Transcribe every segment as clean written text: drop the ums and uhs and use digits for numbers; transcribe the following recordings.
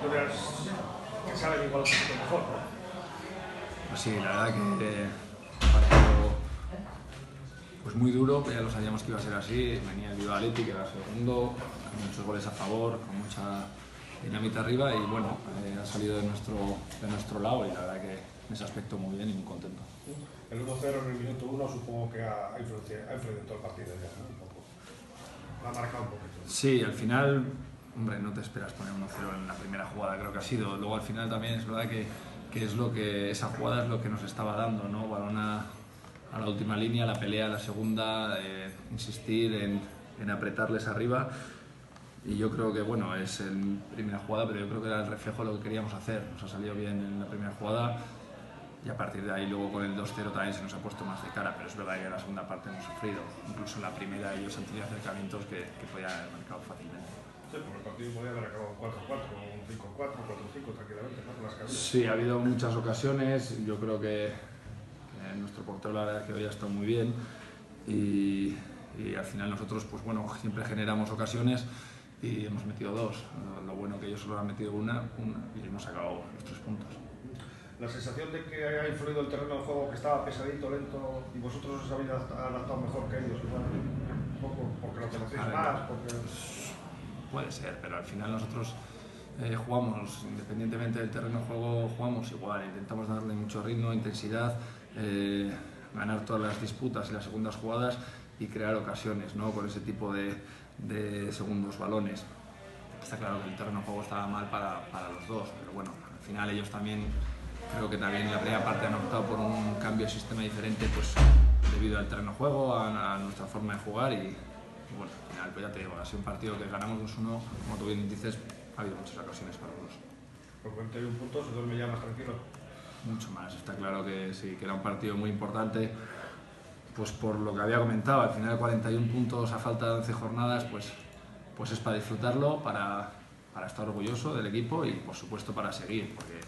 victorias que saben igual un poquito mejor, ¿no? Pues sí, la verdad que un partido pues muy duro, ya lo sabíamos que iba a ser así. Venía el Bilbao Athletic, que era segundo, con muchos goles a favor, con mucha dinamita arriba y bueno, ha salido de nuestro lado y la verdad que en ese aspecto muy bien y muy contento. El 1-0 en el minuto 1 supongo que ha influido en todo el partido ya, ¿no? Un poco. Lo ha marcado un poquito. Sí, al final, hombre, no te esperas poner 1-0 en la primera jugada, creo que ha sido. Luego al final también es verdad que esa jugada es lo que nos estaba dando, ¿no? Balón a la última línea, la pelea a la segunda, insistir en apretarles arriba. Y yo creo que, bueno, es la primera jugada, pero yo creo que era el reflejo de lo que queríamos hacer. Nos ha salido bien en la primera jugada y a partir de ahí luego con el 2-0 también se nos ha puesto más de cara, pero es verdad que en la segunda parte hemos sufrido. Incluso en la primera ellos han tenido acercamientos que podían haber marcado fácilmente. Sí, porque el partido podía haber acabado 4-4, un 5-4, 4-5 tranquilamente, ¿no? Con las cabinas. Sí, ha habido muchas ocasiones. Yo creo que nuestro portero la verdad es que hoy ha estado muy bien y al final nosotros pues bueno, siempre generamos ocasiones y hemos metido dos. Lo bueno que ellos solo han metido una y hemos sacado los 3 puntos. La sensación de que haya influido el terreno del juego, que estaba pesadito, lento, y vosotros os habéis adaptado mejor que ellos, igual, un poco porque lo conocéis más, porque... Puede ser, pero al final nosotros jugamos, independientemente del terreno de juego, jugamos igual, intentamos darle mucho ritmo, intensidad, ganar todas las disputas y las segundas jugadas y crear ocasiones, ¿no? Con ese tipo de segundos balones. Está claro que el terreno de juego estaba mal para los dos, pero bueno, al final ellos también, creo que también en la primera parte han optado por un cambio de sistema diferente, pues debido al terreno de juego, a nuestra forma de jugar y bueno, al final, pues ya te digo, ha sido un partido que ganamos 2-1, como tú bien dices, ha habido muchas ocasiones para los dos. Por 41 puntos, ¿se duerme ya más tranquilo? Mucho más, está claro que sí, que era un partido muy importante, pues por lo que había comentado, al final 41 puntos a falta de 11 jornadas, pues es para disfrutarlo, para estar orgulloso del equipo y por supuesto para seguir, porque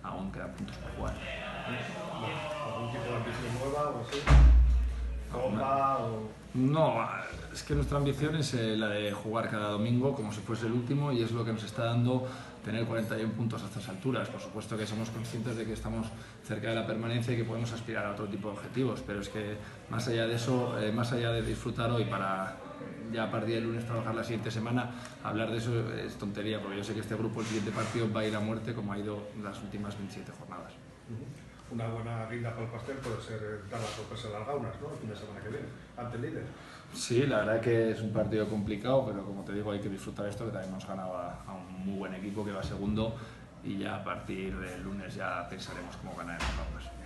aún quedan puntos por jugar. ¿Algún tipo de ambición nueva o así? ¿Copa o...? No, es que nuestra ambición es la de jugar cada domingo como si fuese el último y es lo que nos está dando tener 41 puntos a estas alturas. Por supuesto que somos conscientes de que estamos cerca de la permanencia y que podemos aspirar a otro tipo de objetivos, pero es que más allá de eso, más allá de disfrutar hoy para ya a partir del lunes trabajar la siguiente semana, hablar de eso es tontería, porque yo sé que este grupo el siguiente partido va a ir a muerte como ha ido las últimas 27 jornadas. Una buena guinda para el pastel puede ser dar la sorpresa a las Gaunas, ¿no? El fin de semana que viene, ante el líder. Sí, la verdad que es un partido complicado, pero como te digo hay que disfrutar esto, que también hemos ganado a un muy buen equipo que va segundo y ya a partir del lunes ya pensaremos cómo ganar en las Gaunas.